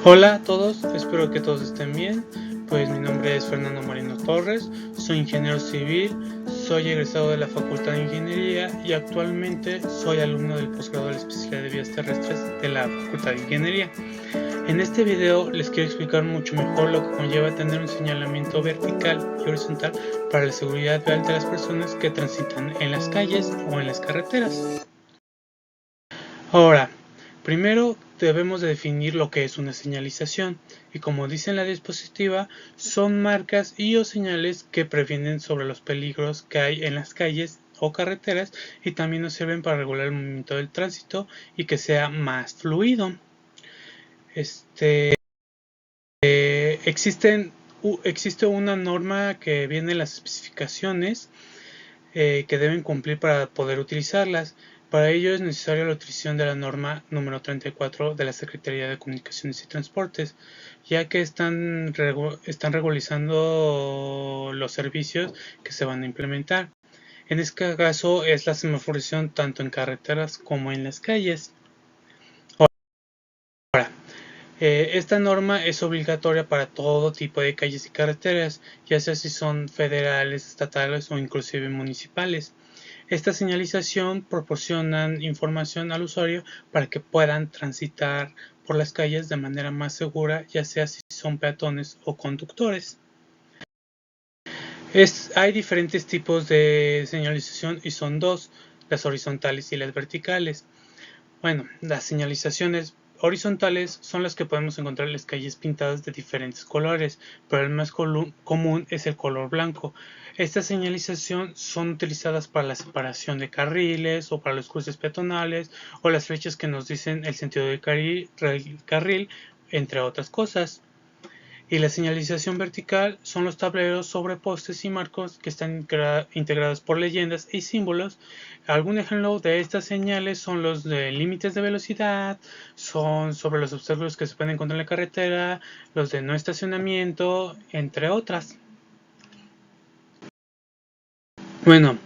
Hola a todos, espero que todos estén bien. Pues mi nombre es Fernando Marino Torres, soy ingeniero civil, soy egresado de la Facultad de Ingeniería y actualmente soy alumno del posgrado de la especialidad de vías terrestres de la Facultad de Ingeniería. En este video les quiero explicar mucho mejor lo que conlleva tener un señalamiento vertical y horizontal para la seguridad vial de las personas que transitan en las calles o en las carreteras. Ahora, primero debemos de definir lo que es una señalización, y como dice en la diapositiva, son marcas y o señales que previenen sobre los peligros que hay en las calles o carreteras y también nos sirven para regular el movimiento del tránsito y que sea más fluido. Existe una norma que viene en las especificaciones que deben cumplir para poder utilizarlas. Para ello es necesaria la utilización de la norma número 34 de la Secretaría de Comunicaciones y Transportes, ya que están regularizando los servicios que se van a implementar. En este caso es la semaforización tanto en carreteras como en las calles. Ahora, esta norma es obligatoria para todo tipo de calles y carreteras, ya sea si son federales, estatales o inclusive municipales. Esta señalización proporciona información al usuario para que puedan transitar por las calles de manera más segura, ya sea si son peatones o conductores. Hay diferentes tipos de señalización y son dos, las horizontales y las verticales. Bueno, las señalizaciones horizontales son las que podemos encontrar en las calles pintadas de diferentes colores, pero el más común es el color blanco. Estas señalizaciones son utilizadas para la separación de carriles o para los cruces peatonales o las flechas que nos dicen el sentido del carril, entre otras cosas. Y la señalización vertical son los tableros sobre postes y marcos que están integrados por leyendas y símbolos. Algún ejemplo de estas señales son los de límites de velocidad, son sobre los obstáculos que se pueden encontrar en la carretera, los de no estacionamiento, entre otras. Bueno,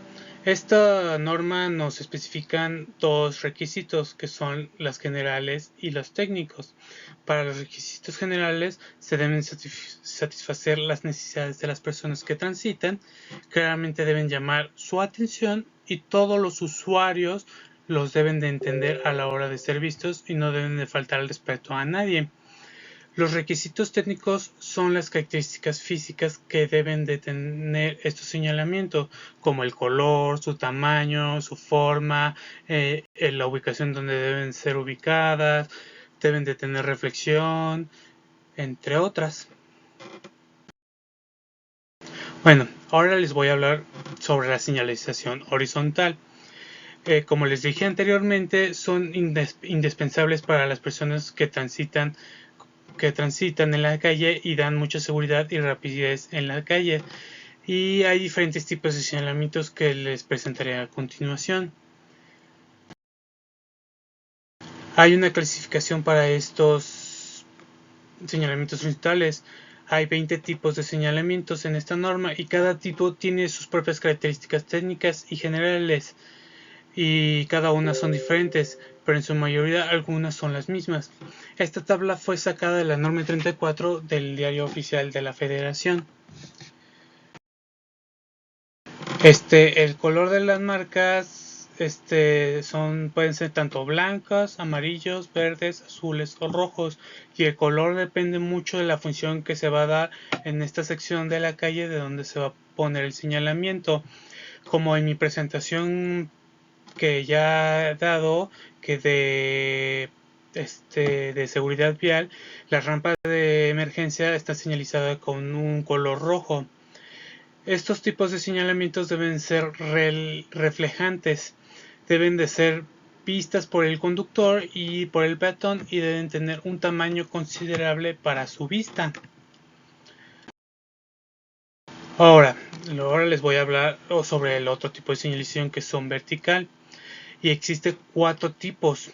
esta norma nos especifican dos requisitos que son las generales y los técnicos. Para los requisitos generales se deben satisfacer las necesidades de las personas que transitan, claramente deben llamar su atención y todos los usuarios los deben de entender a la hora de ser vistos y no deben de faltar el respeto a nadie. Los requisitos técnicos son las características físicas que deben de tener estos señalamientos, como el color, su tamaño, su forma, la ubicación donde deben ser ubicadas, deben de tener reflexión, entre otras. Bueno, ahora les voy a hablar sobre la señalización horizontal. Como les dije anteriormente, son indispensables para las personas que transitan en la calle y dan mucha seguridad y rapidez en la calle. Y hay diferentes tipos de señalamientos que les presentaré a continuación. Hay una clasificación para estos señalamientos horizontales. Hay 20 tipos de señalamientos en esta norma y cada tipo tiene sus propias características técnicas y generales y cada una son diferentes, pero en su mayoría algunas son las mismas. Esta tabla fue sacada de la norma 34 del Diario Oficial de la Federación. El color de las marcas pueden ser tanto blancas, amarillos, verdes, azules o rojos, y el color depende mucho de la función que se va a dar en esta sección de la calle de donde se va a poner el señalamiento. Como en mi presentación que ya he dado, que de seguridad vial, la rampa de emergencia está señalizada con un color rojo. Estos tipos de señalamientos deben ser reflejantes, deben de ser vistas por el conductor y por el peatón y deben tener un tamaño considerable para su vista. Ahora les voy a hablar sobre el otro tipo de señalización que son vertical, y existen 4 tipos.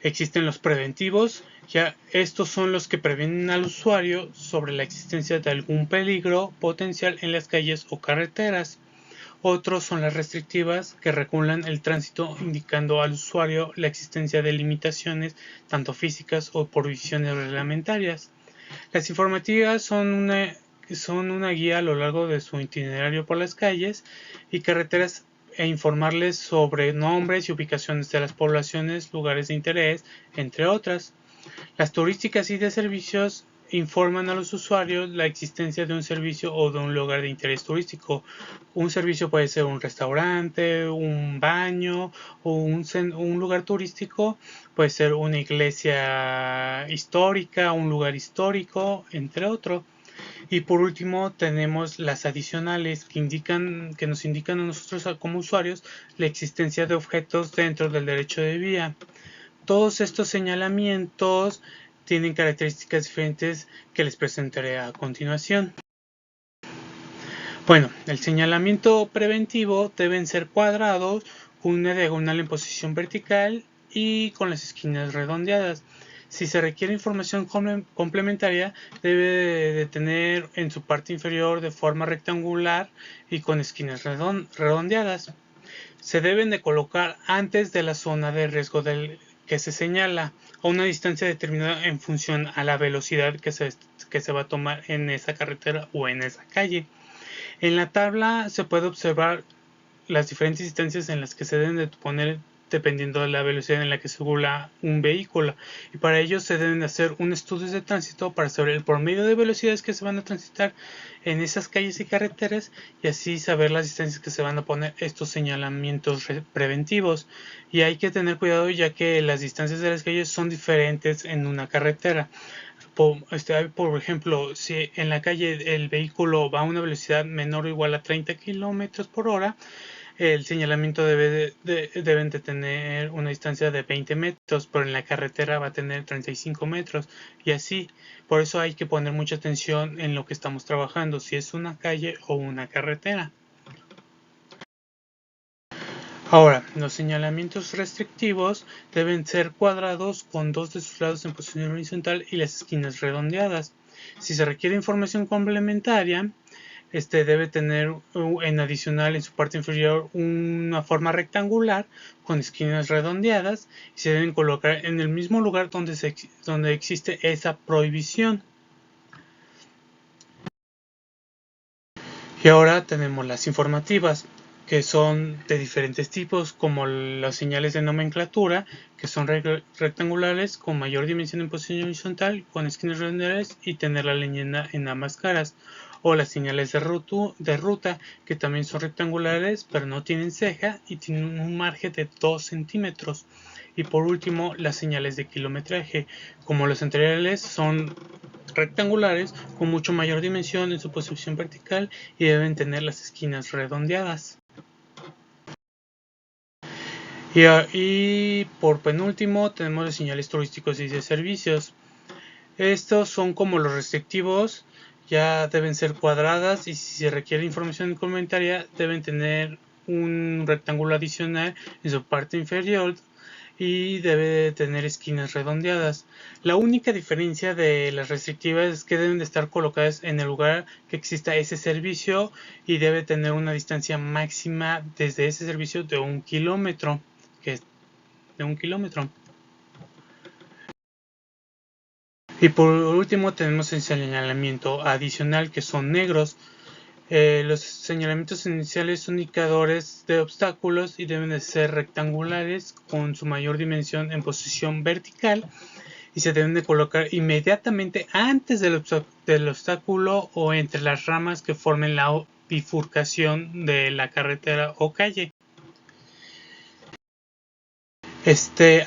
Existen los preventivos, ya estos son los que previenen al usuario sobre la existencia de algún peligro potencial en las calles o carreteras. Otros son las restrictivas, que regulan el tránsito indicando al usuario la existencia de limitaciones tanto físicas o por visiones reglamentarias. Las informativas son una guía a lo largo de su itinerario por las calles y carreteras e informarles sobre nombres y ubicaciones de las poblaciones, lugares de interés, entre otras. Las turísticas y de servicios informan a los usuarios la existencia de un servicio o de un lugar de interés turístico. Un servicio puede ser un restaurante, un baño o un lugar turístico, puede ser una iglesia histórica, un lugar histórico, entre otros. Y por último tenemos las adicionales que nos indican a nosotros como usuarios la existencia de objetos dentro del derecho de vía. Todos estos señalamientos tienen características diferentes que les presentaré a continuación. Bueno, el señalamiento preventivo deben ser cuadrados con una diagonal en posición vertical y con las esquinas redondeadas. Si se requiere información complementaria, debe de tener en su parte inferior de forma rectangular y con esquinas redondeadas. Se deben de colocar antes de la zona de riesgo que se señala, a una distancia determinada en función a la velocidad que se va a tomar en esa carretera o en esa calle. En la tabla se puede observar las diferentes distancias en las que se deben de poner dependiendo de la velocidad en la que circula un vehículo, y para ello se deben de hacer un estudio de tránsito para saber el promedio de velocidades que se van a transitar en esas calles y carreteras, y así saber las distancias que se van a poner estos señalamientos preventivos. Y hay que tener cuidado, ya que las distancias de las calles son diferentes en una carretera. Por ejemplo, si en la calle el vehículo va a una velocidad menor o igual a 30 kilómetros por hora, el señalamiento deben de tener una distancia de 20 metros, pero en la carretera va a tener 35 metros, y así. Por eso hay que poner mucha atención en lo que estamos trabajando, si es una calle o una carretera. Ahora, los señalamientos restrictivos deben ser cuadrados con dos de sus lados en posición horizontal y las esquinas redondeadas. Si se requiere información complementaria, debe tener en adicional en su parte inferior una forma rectangular con esquinas redondeadas, y se deben colocar en el mismo lugar donde existe esa prohibición. Y ahora tenemos las informativas, que son de diferentes tipos, como las señales de nomenclatura, que son rectangulares con mayor dimensión en posición horizontal, con esquinas redondeadas y tener la leyenda en ambas caras, o las señales de ruta, que también son rectangulares pero no tienen ceja y tienen un margen de 2 centímetros. Y por último, las señales de kilometraje, como los anteriores, son rectangulares con mucho mayor dimensión en su posición vertical y deben tener las esquinas redondeadas. Y por penúltimo tenemos los señales turísticos y de servicios. Estos son como los restrictivos, ya deben ser cuadradas, y si se requiere información complementaria deben tener un rectángulo adicional en su parte inferior y debe tener esquinas redondeadas. La única diferencia de las restrictivas es que deben de estar colocadas en el lugar que exista ese servicio y debe tener una distancia máxima desde ese servicio de 1 kilómetro, que es de 1 kilómetro. Y por último tenemos el señalamiento adicional, que son negros. Los señalamientos iniciales son indicadores de obstáculos y deben de ser rectangulares con su mayor dimensión en posición vertical, y se deben de colocar inmediatamente antes del obstáculo o entre las ramas que formen la bifurcación de la carretera o calle.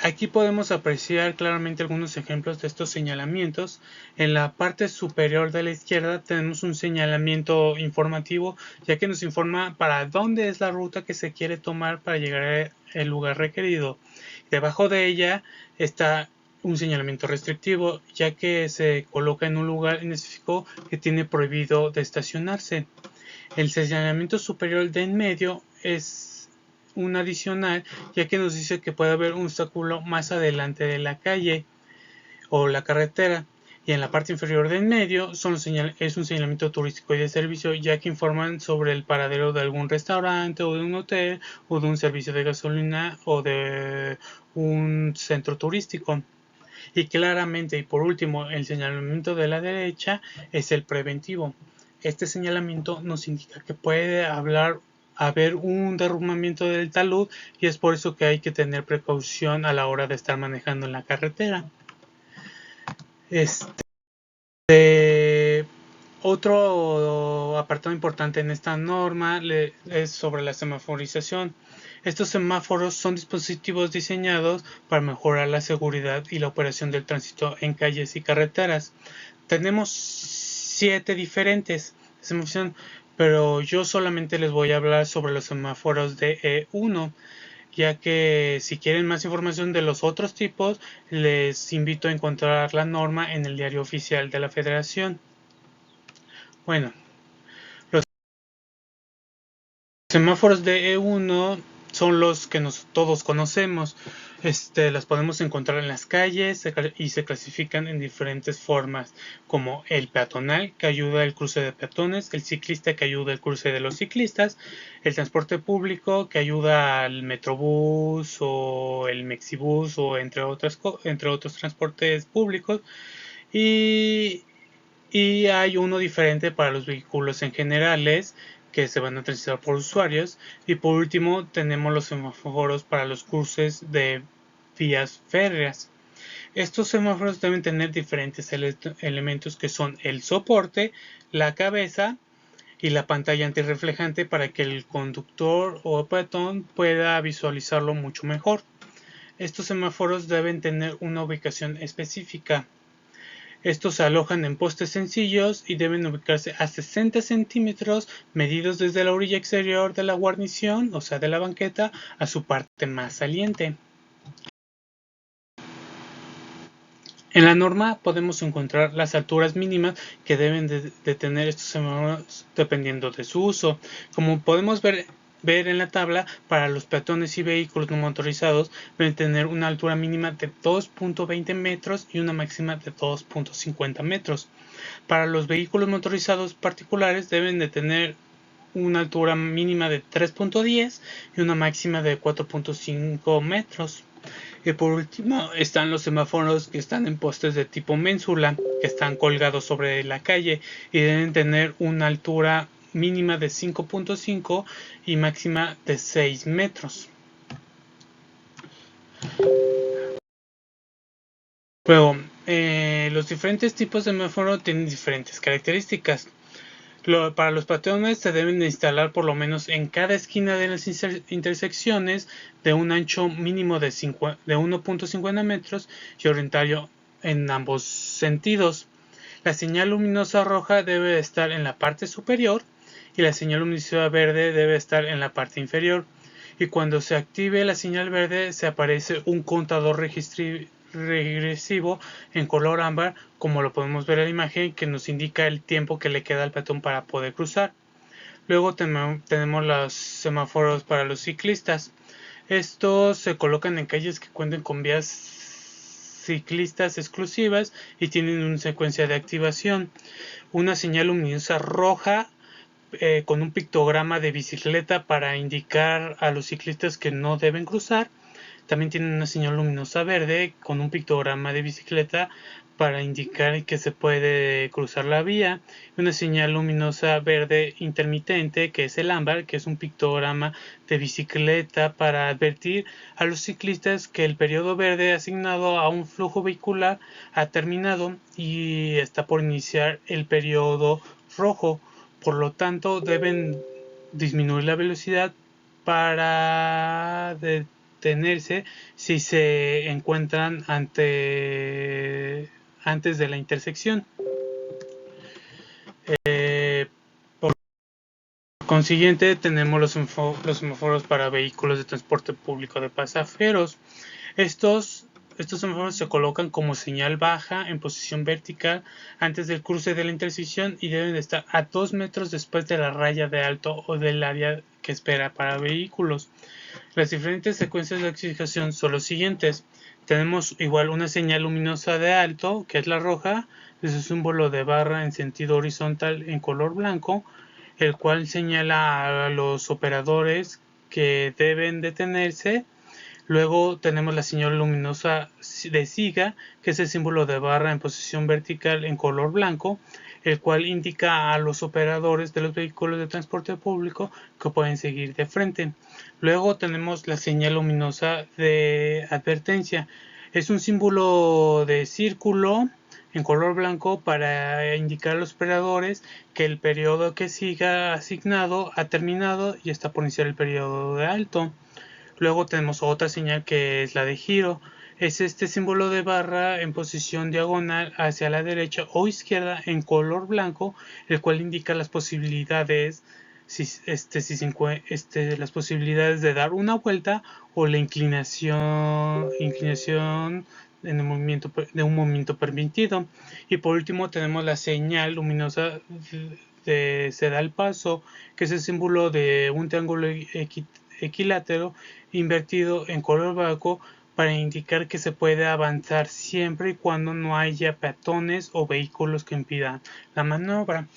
Aquí podemos apreciar claramente algunos ejemplos de estos señalamientos. En la parte superior de la izquierda tenemos un señalamiento informativo, ya que nos informa para dónde es la ruta que se quiere tomar para llegar al lugar requerido. Debajo de ella está un señalamiento restrictivo, ya que se coloca en un lugar en específico que tiene prohibido de estacionarse. El señalamiento superior de en medio es un adicional, ya que nos dice que puede haber un obstáculo más adelante de la calle o la carretera, y en la parte inferior del medio es un señalamiento turístico y de servicio, ya que informan sobre el paradero de algún restaurante o de un hotel o de un servicio de gasolina o de un centro turístico. Y claramente, y por último, el señalamiento de la derecha es el preventivo. Este señalamiento nos indica que puede haber un derrumbamiento del talud, y es por eso que hay que tener precaución a la hora de estar manejando en la carretera. Otro apartado importante en esta norma es sobre la semaforización. Estos semáforos son dispositivos diseñados para mejorar la seguridad y la operación del tránsito en calles y carreteras. Tenemos 7 diferentes de semaforización, pero yo solamente les voy a hablar sobre los semáforos de E1, ya que si quieren más información de los otros tipos, les invito a encontrar la norma en el Diario Oficial de la Federación. Bueno, los semáforos de E1 son los que todos conocemos. Las podemos encontrar en las calles y se clasifican en diferentes formas, como el peatonal, que ayuda al cruce de peatones, el ciclista, que ayuda al cruce de los ciclistas, el transporte público, que ayuda al metrobús o el mexibús o entre otros transportes públicos, y hay uno diferente para los vehículos en generales, que se van a transitar por usuarios. Y por último tenemos los semáforos para los cruces de vías férreas. Estos semáforos deben tener diferentes elementos, que son el soporte, la cabeza y la pantalla antirreflejante, para que el conductor o peatón pueda visualizarlo mucho mejor. Estos semáforos deben tener una ubicación específica. Estos se alojan en postes sencillos y deben ubicarse a 60 centímetros, medidos desde la orilla exterior de la guarnición, o sea de la banqueta, a su parte más saliente. En la norma podemos encontrar las alturas mínimas que deben de tener estos semáforos dependiendo de su uso. Como podemos ver en la tabla, para los peatones y vehículos no motorizados deben tener una altura mínima de 2.20 metros y una máxima de 2.50 metros. Para los vehículos motorizados particulares deben de tener una altura mínima de 3.10 y una máxima de 4.5 metros. Y por último están los semáforos que están en postes de tipo ménsula, que están colgados sobre la calle y deben tener una altura mínima de 5.5 y máxima de 6 metros. Luego, los diferentes tipos de semáforo tienen diferentes características. Para los peatones se deben de instalar por lo menos en cada esquina de las intersecciones, de un ancho mínimo de 1.50 metros y orientario en ambos sentidos. La señal luminosa roja debe estar en la parte superior y la señal luminosa verde debe estar en la parte inferior. Y cuando se active la señal verde, se aparece un contador regresivo en color ámbar, como lo podemos ver en la imagen, que nos indica el tiempo que le queda al peatón para poder cruzar. Luego tenemos los semáforos para los ciclistas. Estos se colocan en calles que cuenten con vías ciclistas exclusivas y tienen una secuencia de activación. Una señal luminosa roja con un pictograma de bicicleta para indicar a los ciclistas que no deben cruzar. También tienen una señal luminosa verde con un pictograma de bicicleta para indicar que se puede cruzar la vía. Una señal luminosa verde intermitente, que es el ámbar, que es un pictograma de bicicleta para advertir a los ciclistas que el periodo verde asignado a un flujo vehicular ha terminado y está por iniciar el periodo rojo. Por lo tanto, deben disminuir la velocidad para detenerse si se encuentran antes de la intersección. Por consiguiente, tenemos los semáforos para vehículos de transporte público de pasajeros. Estos semáforos se colocan como señal baja en posición vertical antes del cruce de la intersección y deben de estar a 2 metros después de la raya de alto o del área que espera para vehículos. Las diferentes secuencias de clasificación son los siguientes. Tenemos igual una señal luminosa de alto, que es la roja, es un símbolo de barra en sentido horizontal en color blanco, el cual señala a los operadores que deben detenerse. Luego tenemos la señal luminosa de siga, que es el símbolo de barra en posición vertical en color blanco, el cual indica a los operadores de los vehículos de transporte público que pueden seguir de frente. Luego tenemos la señal luminosa de advertencia. Es un símbolo de círculo en color blanco para indicar a los operadores que el periodo que siga asignado ha terminado y está por iniciar el periodo de alto. Luego tenemos otra señal que es la de giro. Es este símbolo de barra en posición diagonal hacia la derecha o izquierda en color blanco, el cual indica las posibilidades, las posibilidades de dar una vuelta o la inclinación en el movimiento, de un movimiento permitido. Y por último tenemos la señal luminosa de se da el paso, que es el símbolo de un triángulo equilátero invertido en color blanco para indicar que se puede avanzar siempre y cuando no haya peatones o vehículos que impidan la maniobra.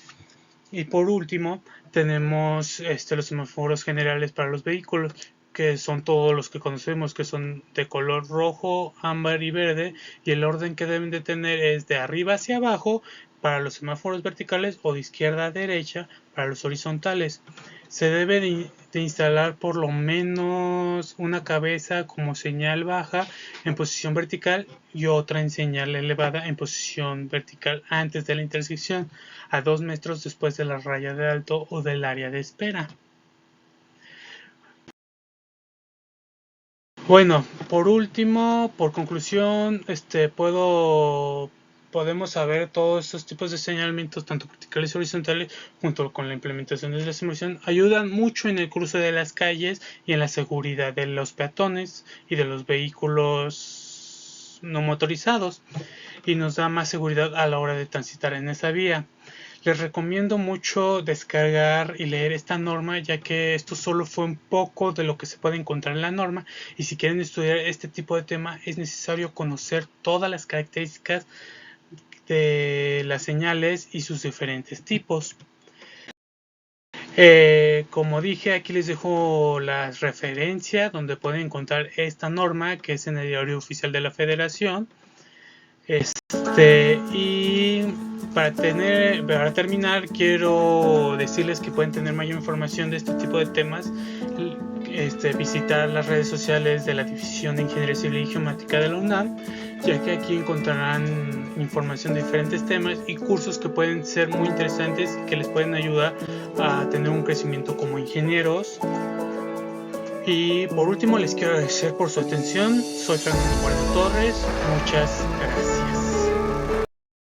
Y por último tenemos los semáforos generales para los vehículos, que son todos los que conocemos, que son de color rojo, ámbar y verde, y el orden que deben de tener es de arriba hacia abajo para los semáforos verticales o de izquierda a derecha para los horizontales. Se debe de instalar por lo menos una cabeza como señal baja en posición vertical y otra en señal elevada en posición vertical antes de la intersección, a 2 metros después de la raya de alto o del área de espera. Bueno, por último, por conclusión, podemos saber todos estos tipos de señalamientos, tanto verticales y horizontales, junto con la implementación de la simulación, ayudan mucho en el cruce de las calles y en la seguridad de los peatones y de los vehículos no motorizados, y nos da más seguridad a la hora de transitar en esa vía. Les recomiendo mucho descargar y leer esta norma, ya que esto solo fue un poco de lo que se puede encontrar en la norma, y si quieren estudiar este tipo de tema es necesario conocer todas las características de las señales y sus diferentes tipos. Como dije, aquí les dejo las referencias donde pueden encontrar esta norma, que es en el Diario Oficial de la Federación. Y para terminar, quiero decirles que pueden tener mayor información de este tipo de temas, visitar las redes sociales de la División de Ingeniería Civil y Geomática de la UNAM, ya que aquí encontrarán información de diferentes temas y cursos que pueden ser muy interesantes, que les pueden ayudar a tener un crecimiento como ingenieros. Y por último, les quiero agradecer por su atención. Soy Fernando Guardia Torres. Muchas gracias.